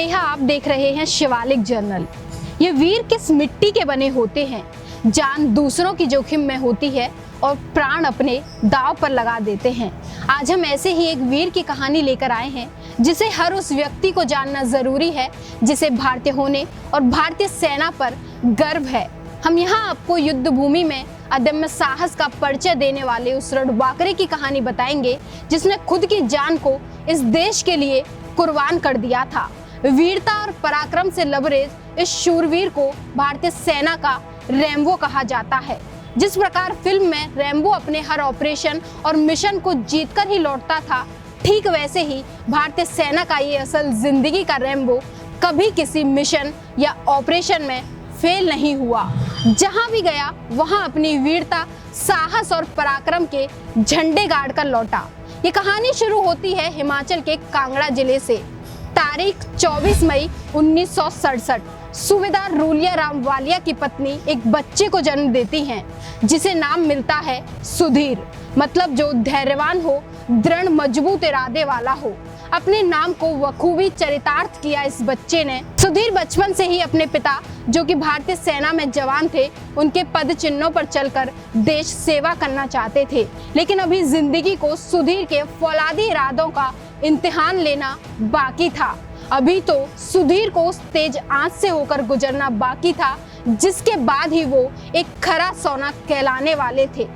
नेहा, आप देख रहे हैं शिवालिक जर्नल। ये वीर किस मिट्टी के बने होते हैं, जान दूसरों की जोखिम में होती है और प्राण अपने दांव पर लगा देते हैं। आज हम ऐसे ही एक वीर की कहानी लेकर आए हैं जिसे हर उस व्यक्ति को जानना जरूरी है जिसे भारतीय होने और भारतीय सेना पर गर्व है। हम यहाँ आपको युद्ध भूमि में अदम्य साहस का परिचय देने वाले उस रणबांकुरे की कहानी बताएंगे जिसने खुद की जान को इस देश के लिए कुर्बान कर दिया था। वीरता और पराक्रम से लबरेज इस शूरवीर को भारतीय सेना का रैम्बो कहा जाता है। जिस प्रकार फिल्म में रैम्बो अपने हर ऑपरेशन और मिशन को जीतकर ही लौटता था, ठीक वैसे ही भारतीय सेना का ये असल जिंदगी का रैम्बो कभी किसी मिशन या ऑपरेशन में फेल नहीं हुआ। जहां भी गया वहां अपनी वीरता, साहस और पराक्रम के झंडे गाड़ कर लौटा। ये कहानी शुरू होती है हिमाचल के कांगड़ा जिले से। तारीख 24 मई 1967। सूबेदार रूलिया राम वालिया की पत्नी एक बच्चे को जन्म देती हैं जिसे नाम मिलता है सुधीर, मतलब जो धैर्यवान हो, दृढ़ मजबूत इरादे वाला हो। अपने नाम को बखूबी चरितार्थ किया इस बच्चे ने। सुधीर बचपन से ही अपने पिता, जो कि भारतीय सेना में जवान थे, उनके पद चिन्हों पर चलकर देश सेवा करना चाहते थे। लेकिन अभी जिंदगी को सुधीर के फौलादी इरादों का इम्तिहान लेना बाकी था। अभी तो सुधीर को उस तेज आंच से होकर गुजरना बाकी था जिसके बाद ही वो एक खरा सोना कहलाने वाले थे।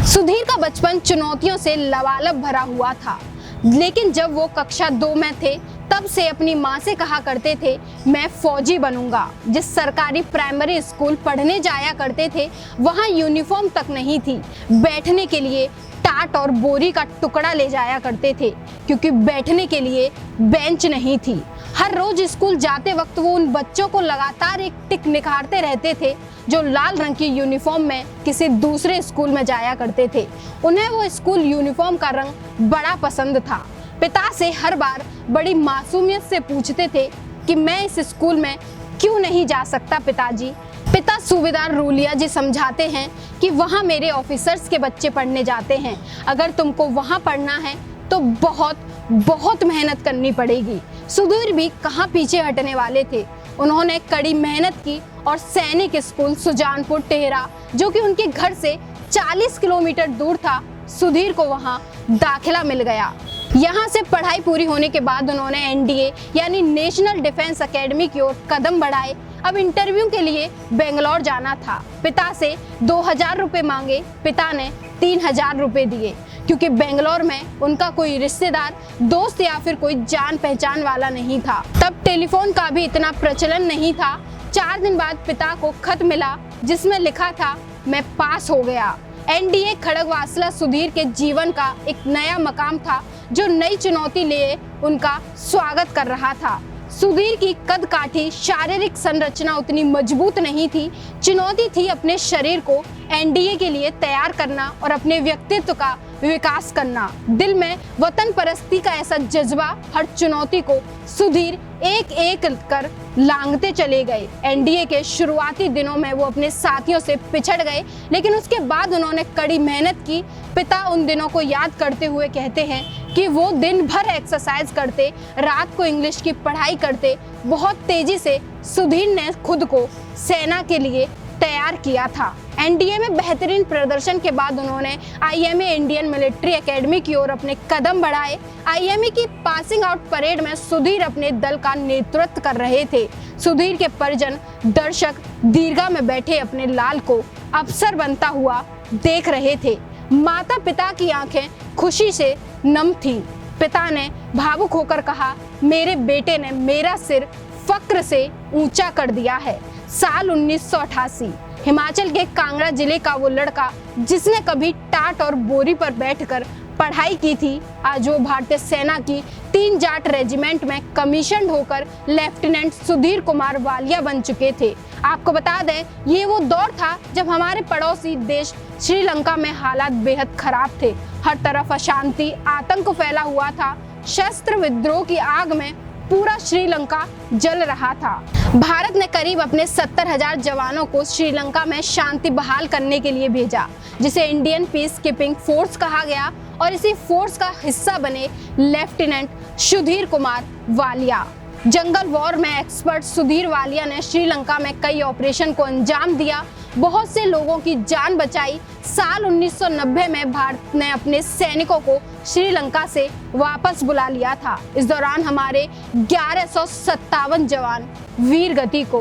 सुधीर का बचपन चुनौतियों से लबालब भरा हुआ था, लेकिन जब वो कक्षा 2 में थे तब से अपनी माँ से कहा करते थे, मैं फौजी बनूंगा। जिस सरकारी प्राइमरी स्कूल पढ़ने जाया करते थे वहाँ यूनिफॉर्म तक नहीं थी। बैठने के लिए टाट और बोरी का टुकड़ा ले जाया करते थे क्योंकि बैठने के लिए बेंच नहीं थी। हर रोज स्कूल जाते वक्त वो उन बच्चों को लगातार एक टिक निखारते रहते थे जो लाल रंग की यूनिफॉर्म में किसी दूसरे स्कूल में जाया करते थे। उन्हें वो स्कूल यूनिफॉर्म का रंग बड़ा पसंद था। पिता से हर बार बड़ी मासूमियत से पूछते थे कि मैं इस स्कूल में क्यों नहीं जा सकता पिताजी। पिता सूबेदार रूलिया जी समझाते हैं कि वहाँ मेरे ऑफिसर्स के बच्चे पढ़ने जाते हैं, अगर तुमको वहाँ पढ़ना है तो बहुत बहुत मेहनत करनी पड़ेगी। सुधीर भी कहाँ पीछे हटने वाले थे। उन्होंने कड़ी मेहनत की और सैनिक स्कूल सुजानपुर टेहरा, जो कि उनके घर से 40 किलोमीटर दूर था, सुधीर को वहाँ दाखिला मिल गया। यहाँ से पढ़ाई पूरी होने के बाद उन्होंने एनडीए यानी नेशनल डिफेंस एकेडमी की ओर कदम बढ़ाए। अब इंटरव्यू के लिए बेंगलोर जाना था। पिता से 2000 रुपए मांगे, पिता ने 3000 रुपए दिए क्योंकि बेंगलोर में उनका कोई रिश्तेदार, दोस्त या फिर कोई जान पहचान वाला नहीं था। तब टेलीफोन का भी इतना प्रचलन नहीं था। 4 दिन बाद पिता को खत मिला जिसमें लिखा था, मैं पास हो गया। एनडीए खड़गवासला सुधीर के जीवन का एक नया मकाम था जो नई चुनौती लिए उनका स्वागत कर रहा था। सुधीर की कद काठी शारीरिक संरचना उतनी मजबूत नहीं थी। चुनौती थी अपने शरीर को एनडीए के लिए तैयार करना और अपने व्यक्तित्व का विकास करना। दिल में वतन परस्ती का ऐसा जज्बा हर चुनौती को सुधीर एक एक कर लांघते चले गए। एनडीए के शुरुआती दिनों में वो अपने साथियों से पिछड़ गए, लेकिन उसके बाद उन्होंने कड़ी मेहनत की। पिता उन दिनों को याद करते हुए कहते हैं कि वो दिन भर एक्सरसाइज करते, रात को इंग्लिश की पढ़ाई करते। बहुत तेजी से सुधीर ने खुद को सेना के लिए तैयार किया था। एनडीए में बेहतरीन प्रदर्शन के बाद उन्होंने आईएमए इंडियन मिलिट्री एकेडमी की ओर अपने कदम बढ़ाए। आईएमए की पासिंग आउट परेड में सुधीर अपने दल का नेतृत्व कर रहे थे। सुधीर के परिजन, दर्शक दीर्घा में बैठे अपने लाल को अफसर बनता हुआ देख रहे थे। माता पिता की आंखें खुशी से नम थीं। पिता ने भावुक होकर कहा, मेरे बेटे ने मेरा सिर फक्र से ऊंचा कर दिया है। साल 1988। हिमाचल के कांगड़ा जिले का वो लड़का जिसने कभी टाट और बोरी पर बैठकर पढ़ाई की थी, आज वो भारतीय सेना की 3 जाट रेजिमेंट में कमीशन होकर लेफ्टिनेंट सुधीर कुमार वालिया बन चुके थे। आपको बता दें, ये वो दौर था जब हमारे पड़ोसी देश श्रीलंका में हालात बेहद खराब थे। हर तरफ अशांति, आतंक फैला हुआ था। शस्त्र विद्रोह की आग में पूरा श्रीलंका जल रहा था। भारत ने करीब अपने 70,000 जवानों को श्रीलंका में शांति बहाल करने के लिए भेजा, जिसे इंडियन पीस कीपिंग फोर्स कहा गया, और इसी फोर्स का हिस्सा बने लेफ्टिनेंट सुधीर कुमार वालिया। जंगल वॉर में एक्सपर्ट सुधीर वालिया ने श्रीलंका में कई ऑपरेशन को अंजाम दिया, बहुत से लोगों की जान बचाई। साल 1990 में भारत ने अपने सैनिकों को श्रीलंका से वापस बुला लिया था। इस दौरान हमारे 1157 जवान वीर गति को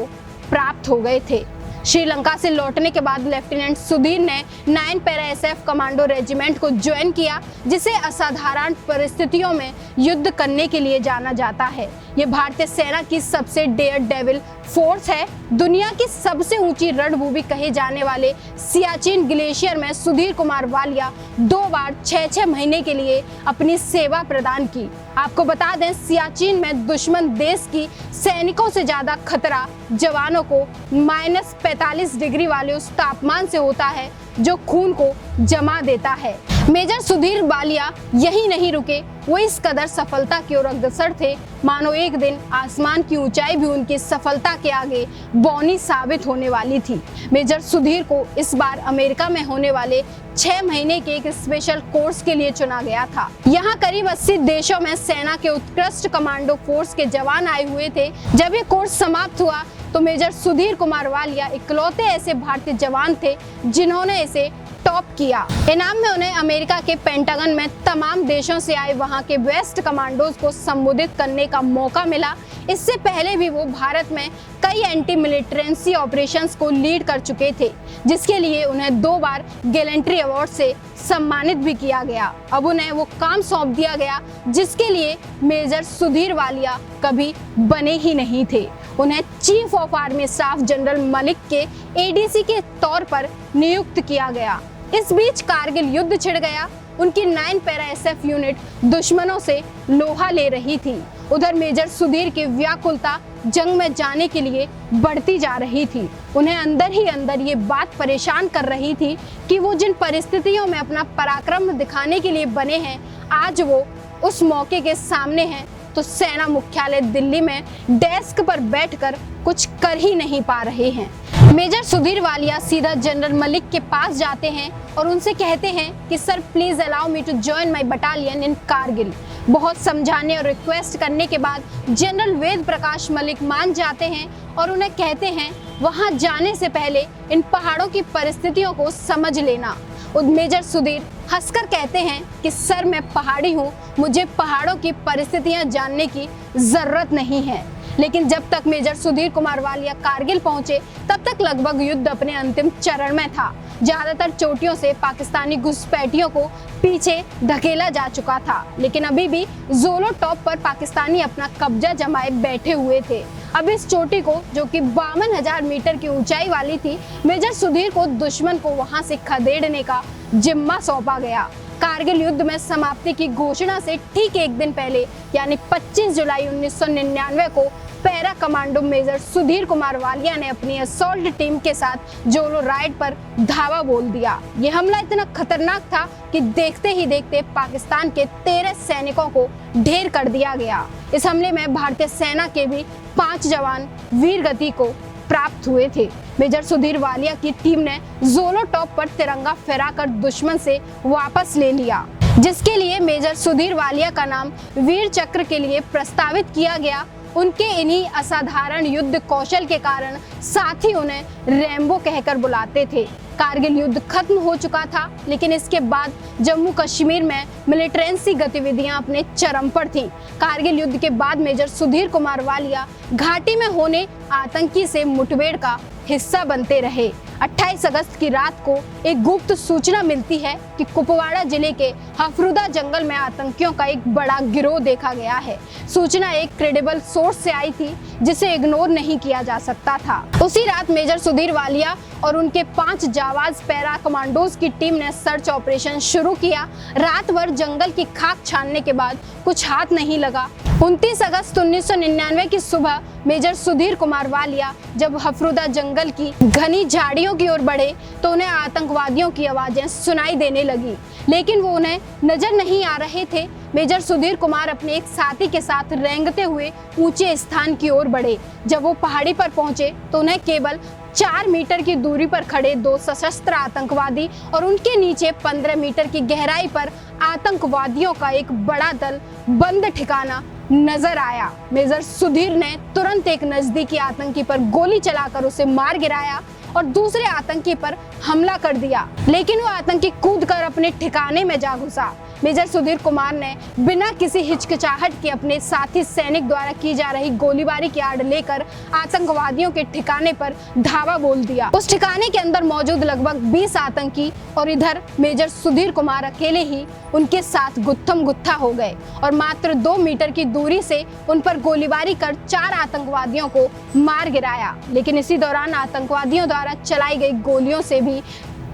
प्राप्त हो गए थे। श्रीलंका से लौटने के बाद लेफ्टिनेंट सुधीर ने 9 पैरा एसएफ कमांडो रेजिमेंट को ज्वाइन किया, जिसे असाधारण परिस्थितियों में युद्ध करने के लिए जाना जाता है। ये भारतीय सेना की सबसे डेयर डेविल फोर्स है। दुनिया की सबसे ऊंची रणभूमि कहे जाने वाले सियाचिन ग्लेशियर में सुधीर कुमार वालिया 2 बार 6-6 महीने के लिए अपनी सेवा प्रदान की। आपको बता दें, सियाचिन में दुश्मन देश की सैनिकों से ज्यादा खतरा जवानों को -45 डिग्री वाले उस तापमान से होता है जो खून को जमा देता है। मेजर सुधीर वालिया यही नहीं रुके, वो इस कदर सफलता की ओर अग्रसर थे मानो एक दिन आसमान की ऊंचाई भी उनकी सफलता के आगे बौनी साबित होने वाली थी। मेजर सुधीर को इस बार अमेरिका में होने वाले 6 महीने के एक स्पेशल कोर्स के लिए चुना गया था। यहाँ करीब 80 देशों में सेना के उत्कृष्ट कमांडो फोर्स के जवान आए हुए थे। जब ये कोर्स समाप्त हुआ तो मेजर सुधीर कुमार वालिया इकलौते ऐसे भारतीय जवान थे जिन्होंने इसे टॉप किया। इनाम में उन्हें अमेरिका के पेंटागन में तमाम देशों से आए वहां के बेस्ट कमांडोज को संबोधित करने का मौका मिला। इससे पहले भी वो भारत में कई एंटी मिलिट्रेंसी ऑपरेशंस को लीड कर चुके थे, जिसके लिए उन्हें 2 बार गैलेंट्री अवार्ड से सम्मानित भी किया गया। अब उन्हें वो काम सौंप दिया गया जिसके लिए मेजर सुधीर वालिया कभी बने ही नहीं थे। उन्हें chief of army staff general Malik के एडीसी के तौर पर नियुक्त किया गया। इस बीच कारगिल युद्ध छिड़ गया। उनकी 9 पैरा एसएफ यूनिट दुश्मनों से लोहा ले रही थी। उधर मेजर सुधीर की व्याकुलता जंग में जाने के लिए बढ़ती जा रही थी। उन्हें अंदर ही अंदर ये बात परेशान कर रही थी कि वो जिन परिस्थितियों में अपना पराक्रम दिखाने के लिए बने हैं, आज वो उस मौके के सामने हैं तो सेना मुख्यालय दिल्ली में डेस्क पर बैठकर कुछ कर ही नहीं पा रहे हैं। मेजर सुधीर वालिया सीधा जनरल मलिक के पास जाते हैं और उनसे कहते हैं कि sir please allow me to join my battalion in Kargil. बहुत समझाने और रिक्वेस्ट करने के बाद जनरल वेद प्रकाश मलिक मान जाते हैं और उन्हें कहते हैं वहां जाने से पहले इन पहाड़ों की परिस्थितियों को समझ लेना। मेजर सुधीर हंसकर कहते हैं कि सर मैं पहाड़ी हूँ, मुझे पहाड़ों की परिस्थितियां जानने की जरूरत नहीं है। लेकिन जब तक मेजर सुधीर कुमार वालिया कारगिल पहुंचे तब तक लगभग युद्ध अपने अंतिम चरण में था। ज्यादातर चोटियों से पाकिस्तानी घुसपैठियों को पीछे धकेला जा चुका था, लेकिन अभी भी जोलो टॉप पर पाकिस्तानी अपना कब्जा जमाए बैठे हुए थे। अब इस चोटी को, जो कि 52,000 मीटर की ऊंचाई वाली थी, मेजर सुधीर को दुश्मन को वहां से खदेड़ने का जिम्मा सौंपा गया। कारगिल युद्ध में समाप्ति की घोषणा से ठीक एक दिन पहले यानी 25 जुलाई 1999 को para commando major Sudhir Kumar Walia ने अपनी असॉल्ट टीम के साथ जोलो राइड पर धावा बोल दिया। ये हमला इतना खतरनाक था कि देखते ही देखते पाकिस्तान के 13 सैनिकों को ढेर कर दिया गया। इस हमले में भारतीय सेना के भी 5 जवान वीर गति को प्राप्त हुए थे। मेजर सुधीर वालिया की टीम ने जोलो टॉप पर तिरंगा फहराकर दुश्मन से वापस ले लिया, जिसके लिए मेजर सुधीर वालिया का नाम वीर चक्र के लिए प्रस्तावित किया गया। उनके इन्हीं असाधारण युद्ध कौशल के कारण साथी उन्हें रैम्बो कहकर बुलाते थे। कारगिल युद्ध खत्म हो चुका था, लेकिन इसके बाद जम्मू कश्मीर में मिलिट्रेंसी गतिविधियां अपने चरम पर थीं। कारगिल युद्ध के बाद मेजर सुधीर कुमार वालिया घाटी में होने आतंकी से मुठभेड़ का हिस्सा बनते रहे। 28 अगस्त की रात को एक गुप्त सूचना मिलती है कि कुपवाड़ा जिले के हफरुदा जंगल में आतंकियों का एक बड़ा गिरोह देखा गया है। सूचना एक क्रेडिबल सोर्स से आई थी जिसे इग्नोर नहीं किया जा सकता था। उसी रात मेजर सुधीर वालिया और उनके 5 जाबाज पैरा कमांडोज की टीम ने सर्च ऑपरेशन शुरू किया। रात भर जंगल की खाक छानने के बाद कुछ हाथ नहीं लगा। 29 अगस्त 1999 की सुबह मेजर सुधीर कुमार वालिया जब हफरुदा जंगल की घनी झाड़ियों की ओर बढ़े तो उन्हें आतंकवादियों की आवाजें सुनाई देने लगी, लेकिन वो उन्हें नजर नहीं आ रहे थे। मेजर सुधीर कुमार अपने एक साथी के साथ रेंगते हुए ऊंचे स्थान की ओर बढ़े। जब वो पहाड़ी पर पहुंचे तो उन्हें केवल 4 मीटर की दूरी पर खड़े 2 सशस्त्र आतंकवादी और उनके नीचे 15 मीटर की गहराई पर आतंकवादियों का एक बड़ा दल बंद ठिकाना नजर आया। मेजर सुधीर ने तुरंत एक नजदीकी आतंकी पर गोली चलाकर उसे मार गिराया और दूसरे आतंकी पर हमला कर दिया, लेकिन वो आतंकी कूदकर अपने ठिकाने में जा घुसा। मेजर सुधीर कुमार ने बिना किसी हिचकिचाहट के अपने साथी सैनिक द्वारा की जा रही गोलीबारी की आड़ लेकर आतंकवादियों के ठिकाने पर धावा बोल दिया। उस ठिकाने के अंदर मौजूद लगभग 20 आतंकी और इधर मेजर सुधीर कुमार अकेले ही उनके साथ गुत्थम गुत्था हो गए और मात्र 2 मीटर की दूरी से उन पर गोलीबारी कर 4 आतंकवादियों को मार गिराया। लेकिन इसी दौरान आतंकवादियों द्वारा चलाई गई गोलियों से भी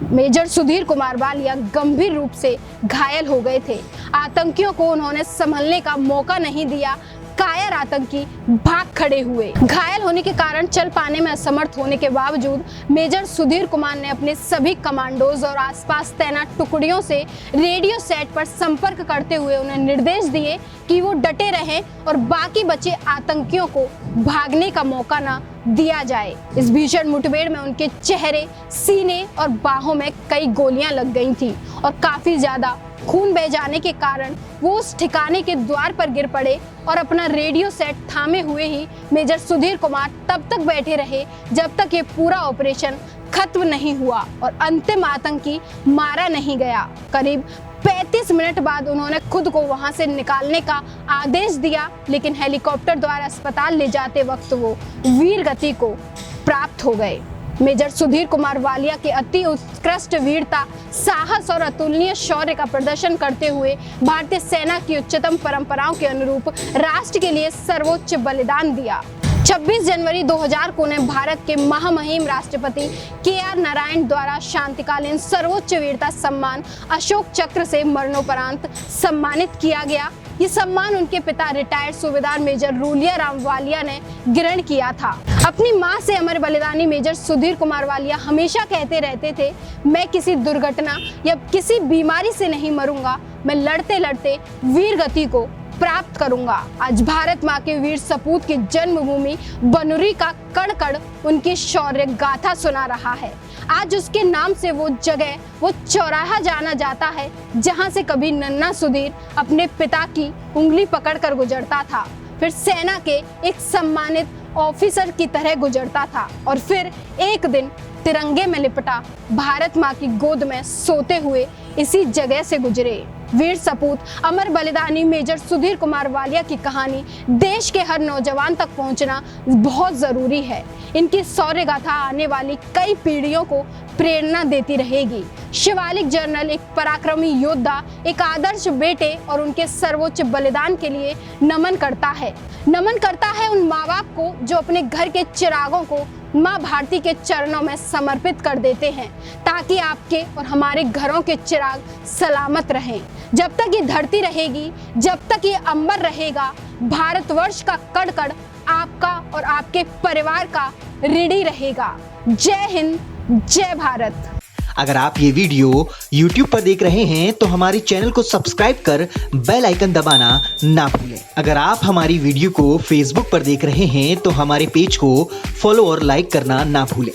मेजर सुधीर कुमार वालिया गंभीर रूप से घायल हो गए थे। आतंकियों को उन्होंने संभलने का मौका नहीं दिया। कायर आतंकी भाग खड़े हुए। घायल होने के कारण चल पाने में असमर्थ होने के बावजूद मेजर सुधीर कुमार ने अपने सभी कमांडोज और आसपास तैनात टुकड़ियों से रेडियो सेट पर संपर्क करते हुए उन्हें निर्देश दिए कि वो डटे रहें और बाकी बचे आतंकियों को भागने का मौका न दिया जाए। इस भीषण मुठभेड़ में उनके चेहरे, सीने और बाहों में कई गोलियां लग गई थी और काफी ज्यादा खून बह जाने के कारण वो उस ठिकाने के द्वार पर गिर पड़े और अपना रेडियो सेट थामे हुए ही मेजर सुधीर कुमार तब तक बैठे रहे जब तक ये पूरा ऑपरेशन खत्म नहीं हुआ और अंतिम आतंकी मारा नहीं गया। करीब 35 मिनट बाद उन्होंने खुद को वहां से निकालने का आदेश दिया, लेकिन हेलीकॉप्टर द्वारा अस्पताल ले जाते वक्त वो वीर गति को प्राप्त हो गए। मेजर सुधीर कुमार वालिया के अति उत्कृष्ट वीरता, साहस और अतुलनीय शौर्य का प्रदर्शन करते हुए भारतीय सेना की उच्चतम परंपराओं के अनुरूप राष्ट्र के लिए सर्वोच्च बलिदान दिया। 26 जनवरी 2000 को उन्हें भारत के महामहिम राष्ट्रपति KR नारायण द्वारा शांतिकालीन सर्वोच्च वीरता सम्मान अशोक चक्र से मरणोपरांत सम्मानित किया गया। ये सम्मान उनके पिता रिटायर्ड सूबेदार मेजर रूलिया राम वालिया ने ग्रहण किया था। अपनी मां से अमर बलिदानी मेजर सुधीर कुमार वालिया हमेशा कहते रहते थे, मैं किसी दुर्घटना या किसी बीमारी से नहीं मरूंगा, मैं लड़ते लड़ते वीर गति को प्राप्त करूंगा। आज भारत माँ के वीर सपूत की जन्मभूमि बनूरी का कण कण उनकी शौर्य गाथा सुना रहा है। आज उसके नाम से वो जगह, वो चौराहा जाना जाता है जहां से कभी नन्हा सुधीर अपने पिता की उंगली पकड़कर गुजरता था, फिर सेना के एक सम्मानित ऑफिसर की तरह गुजरता था और फिर एक दिन तिरंगे में लिपटा भारत माँ की गोद में सोते हुए इसी जगह से गुजरे। वीर सपूत अमर बलिदानी मेजर सुधीर कुमार वालिया की कहानी देश के हर नौजवान तक पहुंचना बहुत जरूरी है। इनकी शौर्य गाथा आने वाली कई पीढ़ियों को प्रेरणा देती रहेगी। शिवालिक जर्नल एक पराक्रमी योद्धा, एक आदर्श बेटे और उनके सर्वोच्च बलिदान के लिए नमन करता है उन माँ बाप को जो अपने घर के चिरागों को माँ भारती के चरणों में समर्पित कर देते हैं ताकि आपके और हमारे घरों के चिराग सलामत रहें। जब तक ये धरती रहेगी, जब तक ये अंबर रहेगा, भारतवर्ष का कण कण आपका और आपके परिवार का ऋणी रहेगा। जय हिंद, जय भारत। अगर आप ये वीडियो YouTube पर देख रहे हैं तो हमारे चैनल को सब्सक्राइब कर बेल आइकन दबाना ना भूलें। अगर आप हमारी वीडियो को Facebook पर देख रहे हैं तो हमारे पेज को फॉलो और लाइक करना ना भूलें।